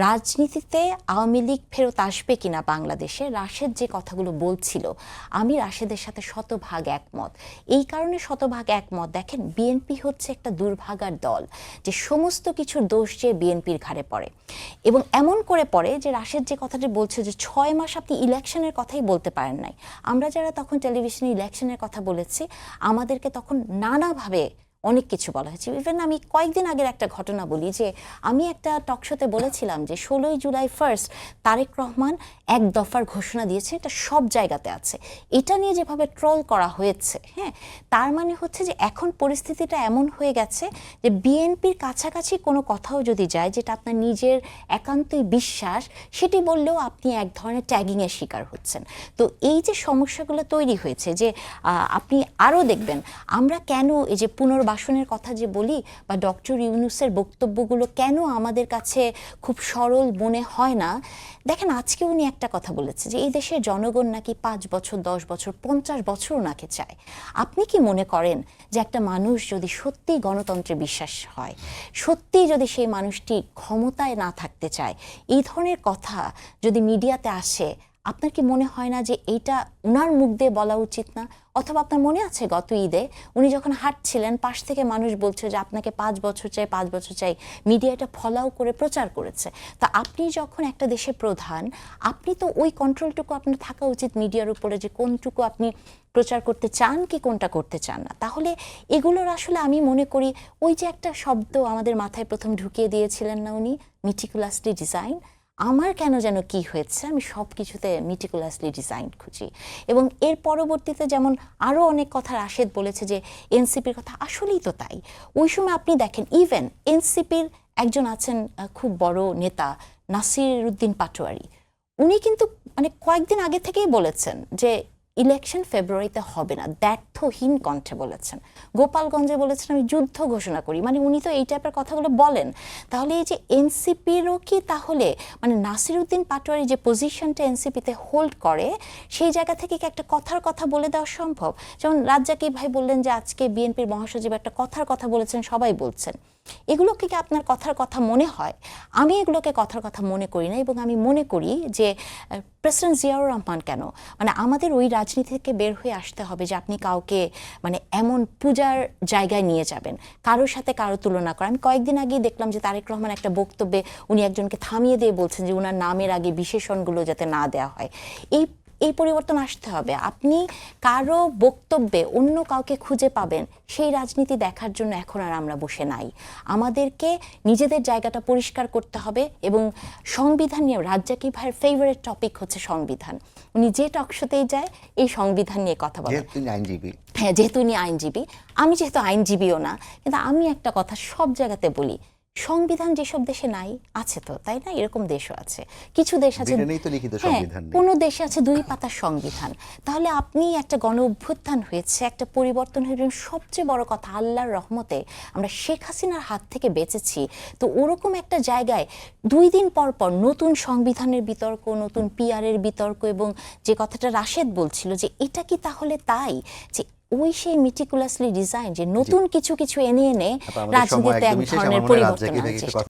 রাজনীতিতে আওয়ামী লীগ ফেরত আসবে কিনা বাংলাদেশে, রাশেদ যে কথাগুলো বলছিল আমি রাশেদের সাথে শতভাগ একমত। এই কারণে শতভাগ একমত, দেখেন বিএনপি হচ্ছে একটা দুর্ভাগার দল যে সমস্ত কিছুর দোষ যে বিএনপির ঘাড়ে পড়ে, এবং এমন করে পড়ে যে রাশেদ যে কথাটি বলছে যে 6 মাস আপনি ইলেকশনের কথাই বলতে পারেন নাই। আমরা যারা তখন টেলিভিশনে ইলেকশনের কথা বলেছি আমাদেরকে তখন নানাভাবে অনেক কিছু বলা হয়েছে। ইভেন আমি কয়েকদিন আগের একটা ঘটনা বলি যে আমি একটা টকশোতে বলেছিলাম যে 16 জুলাই ফার্স্ট তারেক রহমান এক দফার ঘোষণা দিয়েছে, এটা সব জায়গাতে আছে। এটা নিয়ে যেভাবে ট্রোল করা হয়েছে, হ্যাঁ, তার মানে হচ্ছে যে এখন পরিস্থিতিটা এমন হয়ে গেছে যে বিএনপির কাছাকাছি কোনো কথাও যদি যায় যেটা আপনার নিজের একান্তই বিশ্বাস, সেটি বললেও আপনি এক ধরনের ট্যাগিংয়ের শিকার হচ্ছেন। তো এই যে সমস্যাগুলো তৈরি হয়েছে যে আপনি আরও দেখবেন আমরা কেন এই যে পুনর্বাসনের কথা যে বলি বা ডক্টর ইউনূসের বক্তব্যগুলো কেন আমাদের কাছে খুব সরল মনে হয় না। দেখেন আজকে উনি একটা কথা বলেছে যে এই দেশের জনগণ নাকি 5 বছর 10 বছর 50 বছর ওনাকে চায়। আপনি কি মনে করেন যে একটা মানুষ যদি সত্যিই গণতন্ত্রে বিশ্বাস হয়, সত্যিই যদি সেই মানুষটি ক্ষমতায় না থাকতে চায়, এই ধরনের কথা যদি মিডিয়াতে আসে, আপনার কি মনে হয় না যে এইটা উনার মুখ দিয়ে বলা উচিত না? অথবা আপনার মনে আছে গত ঈদে উনি যখন হাঁটছিলেন পাশ থেকে মানুষ বলছে যে আপনাকে 5 বছর চাই 5 বছর চাই, মিডিয়া এটা ফলাও করে প্রচার করেছে। তা আপনি যখন একটা দেশের প্রধান, আপনি তো ওই কন্ট্রোলটুকু আপনার থাকা উচিত মিডিয়ার উপরে যে কোনটুকু আপনি প্রচার করতে চান কি কোনটা করতে চান না। তাহলে এগুলোর আসলে আমি মনে করি ওই যে একটা শব্দ আমাদের মাথায় প্রথম ঢুকিয়ে দিয়েছিলেন না উনি, মিটিকুলাসলি ডিজাইন, আমার কেন যেন কি হয়েছে আমি সব কিছুতে মিটিকুলাসলি ডিজাইন খুঁজি। এবং এর পরবর্তীতে যেমন আরও অনেক কথা রাশেদ বলেছে যে এনসিপির কথা, আসলেই তো তাই। ওই সময় আপনি দেখেন ইভেন এনসিপির একজন আছেন খুব বড় নেতা নাসির উদ্দিন পাটোয়ারি, উনি কিন্তু মানে কয়েকদিন আগে থেকেই বলেছেন যে ইলেকশন ফেব্রুয়ারিতে হবে না, দ্ব্যর্থহীন কণ্ঠে বলেছেন। গোপালগঞ্জে বলেছেন আমি যুদ্ধ ঘোষণা করি, মানে উনি তো এই টাইপের কথাগুলো বলেন। তাহলে এই যে এনসিপিরও কি তাহলে মানে নাসির উদ্দিন পাটোয়ারি যে পজিশনটা এনসিপিতে হোল্ড করে সেই জায়গা থেকে কি একটা কথার কথা বলে দেওয়া সম্ভব? যেমন রাজ্জাকি ভাই বললেন যে আজকে বিএনপির মহাসচিব একটা কথার কথা বলেছেন, সবাই বলছেন। এগুলোকে কি আপনার কথার কথা মনে হয়? আমি এগুলোকে কথার কথা মনে করি না, এবং আমি মনে করি যে প্রেসিডেন্ট জিয়াউর রহমান কেন মানে আমাদের ওই রাজনীতি থেকে বের হয়ে আসতে হবে যে আপনি কাউকে মানে এমন পূজার জায়গায় নিয়ে যাবেন, কারোর সাথে কারো তুলনা করা। আমি কয়েকদিন আগেই দেখলাম যে তারেক রহমান একটা বক্তব্যে উনি একজনকে থামিয়ে দিয়ে বলছেন যে ওনার নামের আগে বিশেষণগুলো যাতে না দেওয়া হয়। এই পরিবর্তন আসতে হবে। আপনি কারো বক্তব্যে অন্য কাউকে খুঁজে পাবেন সেই রাজনীতি দেখার জন্য এখন আর আমরা বসে নাই। আমাদেরকে নিজেদের জায়গাটা পরিষ্কার করতে হবে। এবং সংবিধান নিয়ে রাজ্জাকি ভাইয়ের ফেভারিট টপিক হচ্ছে সংবিধান। উনি যে টকশোতেই যায় এই সংবিধান নিয়ে কথা বলেন। হ্যাঁ, যেহেতু উনি আইনজীবী, আমি যেহেতু আইনজীবীও না, কিন্তু আমি একটা কথা সব জায়গাতে বলি, সংবিধান যেসব দেশে নাই আছে তো, তাই না? এরকম দেশও আছে, কিছু দেশ আছে, হ্যাঁ, কোনো দেশে আছে 2 পাতার সংবিধান। তাহলে আপনি একটা গণ অভ্যুত্থান হয়েছে, একটা পরিবর্তন হয়েছে, সবচেয়ে বড় কথা আল্লাহর রহমতে আমরা শেখ হাসিনার হাত থেকে বেঁচেছি। তো ওরকম একটা জায়গায় 2 দিন পর পর নতুন সংবিধানের বিতর্ক, নতুন পিআরের বিতর্ক, এবং যে কথাটা রাশেদ বলছিল যে এটা কি তাহলে তাই যে ওই সেই মিটিকুলাসলি ডিজাইন যে নতুন কিছু কিছু এনে এনে রাজনীতিতে এক ধরনের পরিবর্তন আনার চেষ্টা।